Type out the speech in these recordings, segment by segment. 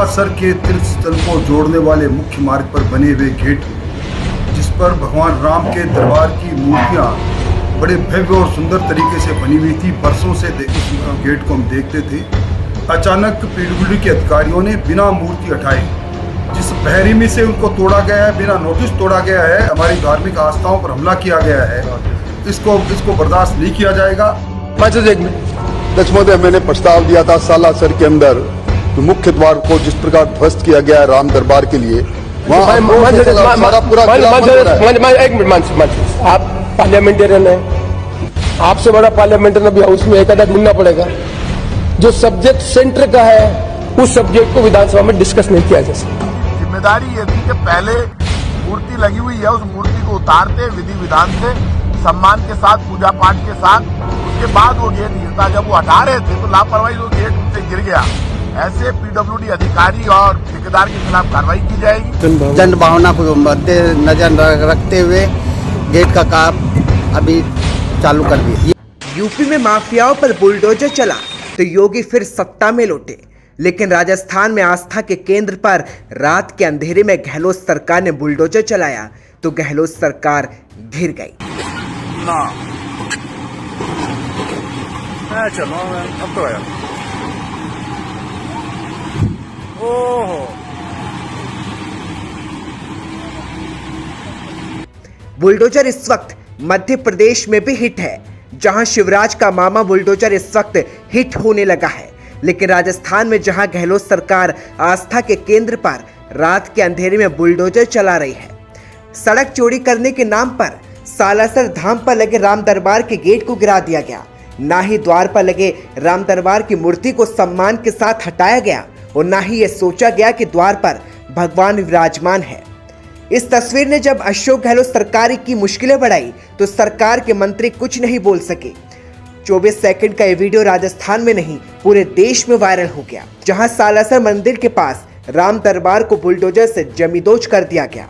Sir के तीर्थ स्थल को जोड़ने वाले मुख्य मार्ग पर बने हुए गेट, जिस पर भगवान राम के दरबार की मूर्तियां बड़े भव्य और सुंदर तरीके से बनी हुई थी। बरसों से इस गेट को हम देखते थे। अचानक पीडब्ल्यूडी के अधिकारियों ने बिना मूर्ति हटाए, जिस बहरीमी से उनको तोड़ा गया है, बिना नोटिस तोड़ा गया है, हमारी धार्मिक आस्थाओं पर हमला किया गया है, इसको बर्दाश्त नहीं किया जाएगा। महोदय, मैंने प्रस्ताव दिया था सालासर के अंदर तो मुख्य द्वार को जिस प्रकार ध्वस्त किया गया है राम दरबार के लिए, वहाँ आप पार्लियामेंटेरियन है, आपसे बड़ा पार्लियामेंटेरियन अभी हाउस में एक आधा ढूंढना पड़ेगा। जो सब्जेक्ट सेंटर का है उस सब्जेक्ट को विधानसभा में डिस्कस नहीं किया जा सकता। जिम्मेदारी ये थी कि पहले मूर्ति लगी हुई है, उस मूर्ति को उतारते विधि विधान से, सम्मान के साथ, पूजा पाठ के साथ, उसके बाद वो गेट गिरता। जब वो हटा रहे थे तो लापरवाही वो गेट उनसे गिर गया। ऐसे पीडब्ल्यूडी अधिकारी और ठेकेदार के खिलाफ कार्रवाई की जाएगी। जन भावना को मद्देनजर रखते हुए गेट का काम अभी चालू कर दिया। यूपी में माफियाओं पर बुलडोजर चला तो योगी फिर सत्ता में लौटे, लेकिन राजस्थान में आस्था के केंद्र पर रात के अंधेरे में गहलोत सरकार ने बुलडोजर चलाया तो गहलोत सरकार घिर गई। बुलडोजर इस वक्त मध्य प्रदेश में भी हिट है, जहां शिवराज का मामा बुलडोजर इस वक्त हिट होने लगा है। लेकिन राजस्थान में जहां गहलोत सरकार आस्था के केंद्र पर रात के अंधेरे में बुलडोजर चला रही है, सड़क चोरी करने के नाम पर सालासर धाम पर लगे राम दरबार के गेट को गिरा दिया गया। ना ही द्वार पर लगे राम दरबार की मूर्ति को सम्मान के साथ हटाया गया और ना ही यह सोचा गया कि द्वार पर भगवान विराजमान है। इस तस्वीर ने जब अशोक गहलोत सरकार की मुश्किलें बढ़ाई तो सरकार के मंत्री कुछ नहीं बोल सके। 24 सेकंड का यह वीडियो राजस्थान में नहीं पूरे देश में वायरल हो गया, जहां सालासर मंदिर के पास राम दरबार को बुलडोजर से जमींदोज कर दिया गया।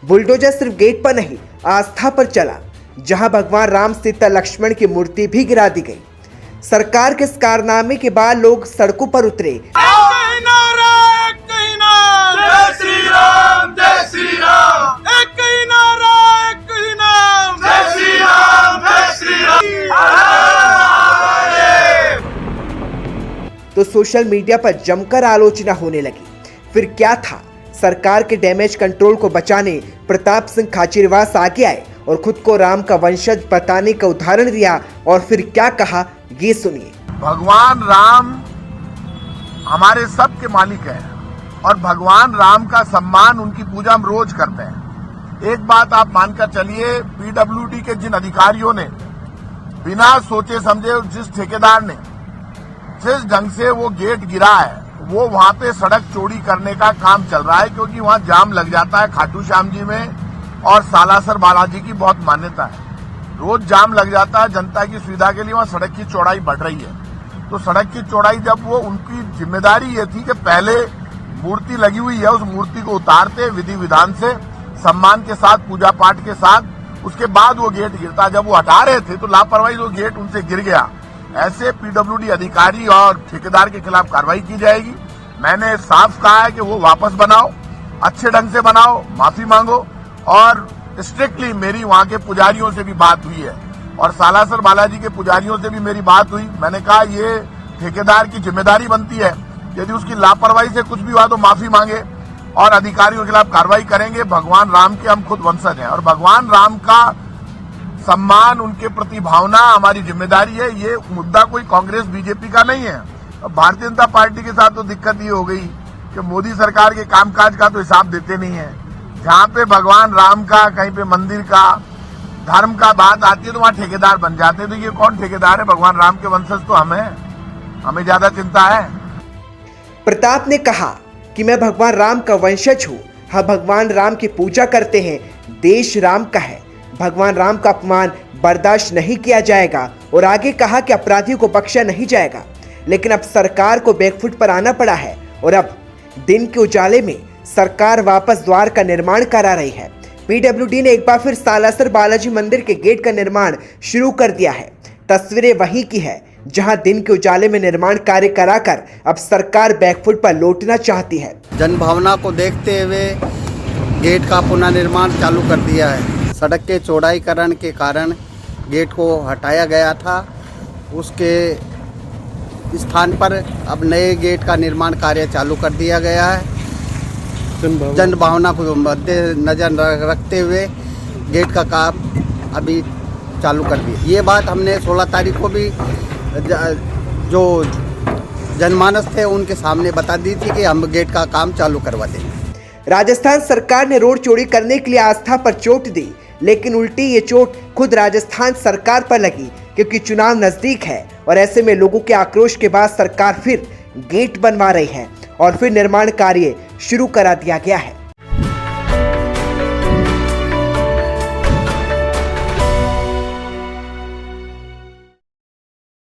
बुलडोजर सिर्फ गेट पर नहीं, आस्था पर चला, जहां भगवान राम, सीता, लक्ष्मण की मूर्ति भी गिरा दी गई। सरकार के इस कारनामे के बाद लोग सड़कों पर उतरे। तो सोशल मीडिया पर जमकर आलोचना होने लगी। फिर क्या था? सरकार के डैमेज कंट्रोल को बचाने प्रताप सिंह खाचरियावास आगे आए और खुद को राम का वंशज बताने का उदाहरण दिया और फिर क्या कहा, ये सुनिए। भगवान राम हमारे सब के मालिक हैं और भगवान राम का सम्मान, उनकी पूजा हम रोज करते हैं। एक बात आप मानकर चलिए, पीडब्ल्यूडी के जिन अधिकारियों ने बिना सोचे समझे, जिस ठेकेदार ने जिस ढंग से वो गेट गिरा है, वो वहां पे सड़क चौड़ी करने का काम चल रहा है, क्योंकि वहां जाम लग जाता है। खाटू श्याम जी में और सालासर बालाजी की बहुत मान्यता है, रोज जाम लग जाता है। जनता की सुविधा के लिए वहां सड़क की चौड़ाई बढ़ रही है। तो सड़क की चौड़ाई, जब वो, उनकी जिम्मेदारी ये थी कि पहले मूर्ति लगी हुई है, उस मूर्ति को उतारते विधि विधान से, सम्मान के साथ, पूजा पाठ के साथ, उसके बाद वो गेट गिरता। जब वो हटा रहे थे तो लापरवाही वो गेट उनसे गिर गया। ऐसे पीडब्ल्यूडी अधिकारी और ठेकेदार के खिलाफ कार्रवाई की जाएगी। मैंने साफ कहा है कि वो वापस बनाओ, अच्छे ढंग से बनाओ, माफी मांगो। और स्ट्रिक्टली मेरी वहां के पुजारियों से भी बात हुई है और सालासर बालाजी के पुजारियों से भी मेरी बात हुई। मैंने कहा ये ठेकेदार की जिम्मेदारी बनती है, यदि उसकी लापरवाही से कुछ भी हुआ तो माफी मांगे और अधिकारियों के खिलाफ कार्रवाई करेंगे। भगवान राम के हम खुद वंशज हैं और भगवान राम का सम्मान, उनके प्रति भावना हमारी जिम्मेदारी है। ये मुद्दा कोई कांग्रेस बीजेपी का नहीं है। भारतीय जनता पार्टी के साथ तो दिक्कत ये हो गई कि मोदी सरकार के कामकाज का तो हिसाब देते नहीं है। जहां पे भगवान राम का, कहीं पे मंदिर का, धर्म का बात आती है तो वहां ठेकेदार बन जाते हैं। तो ये कौन ठेकेदार है? भगवान राम के वंशज तो हम हैं, हमें ज्यादा चिंता है। प्रताप ने कहा कि मैं भगवान राम का वंशज हूँ, हम भगवान राम की पूजा करते हैं, देश राम का है, भगवान राम का अपमान बर्दाश्त नहीं किया जाएगा। और आगे कहा कि अपराधियों को बख्शा नहीं जाएगा। लेकिन अब सरकार को बैकफुट पर आना पड़ा है और अब दिन के उजाले में सरकार वापस द्वार का निर्माण करा रही है। पीडब्ल्यूडी ने एक बार फिर सालासर बालाजी मंदिर के गेट का निर्माण शुरू कर दिया है। तस्वीरें वहीं की है जहां दिन के उजाले में निर्माण कार्य कराकर अब सरकार बैकफुट पर लौटना चाहती है। जनभावना को देखते हुए गेट का पुनर्निर्माण चालू कर दिया है। सड़क के चौड़ाईकरण के कारण गेट को हटाया गया था, उसके स्थान पर अब नए गेट का निर्माण कार्य चालू कर दिया गया है। जनभावना को मद्देनजर रखते हुए गेट का काम अभी चालू कर दिया। ये बात हमने 16 तारीख को भी जो जनमानस थे उनके सामने बता दी थी कि हम गेट का काम चालू करवा देंगे। राजस्थान सरकार ने रोड चौड़ी करने के लिए आस्था पर चोट दी, लेकिन उल्टी ये चोट खुद राजस्थान सरकार पर लगी, क्योंकि चुनाव नजदीक है और ऐसे में लोगों के आक्रोश के बाद सरकार फिर गेट बनवा रही है और फिर निर्माण कार्य शुरू करा दिया गया है।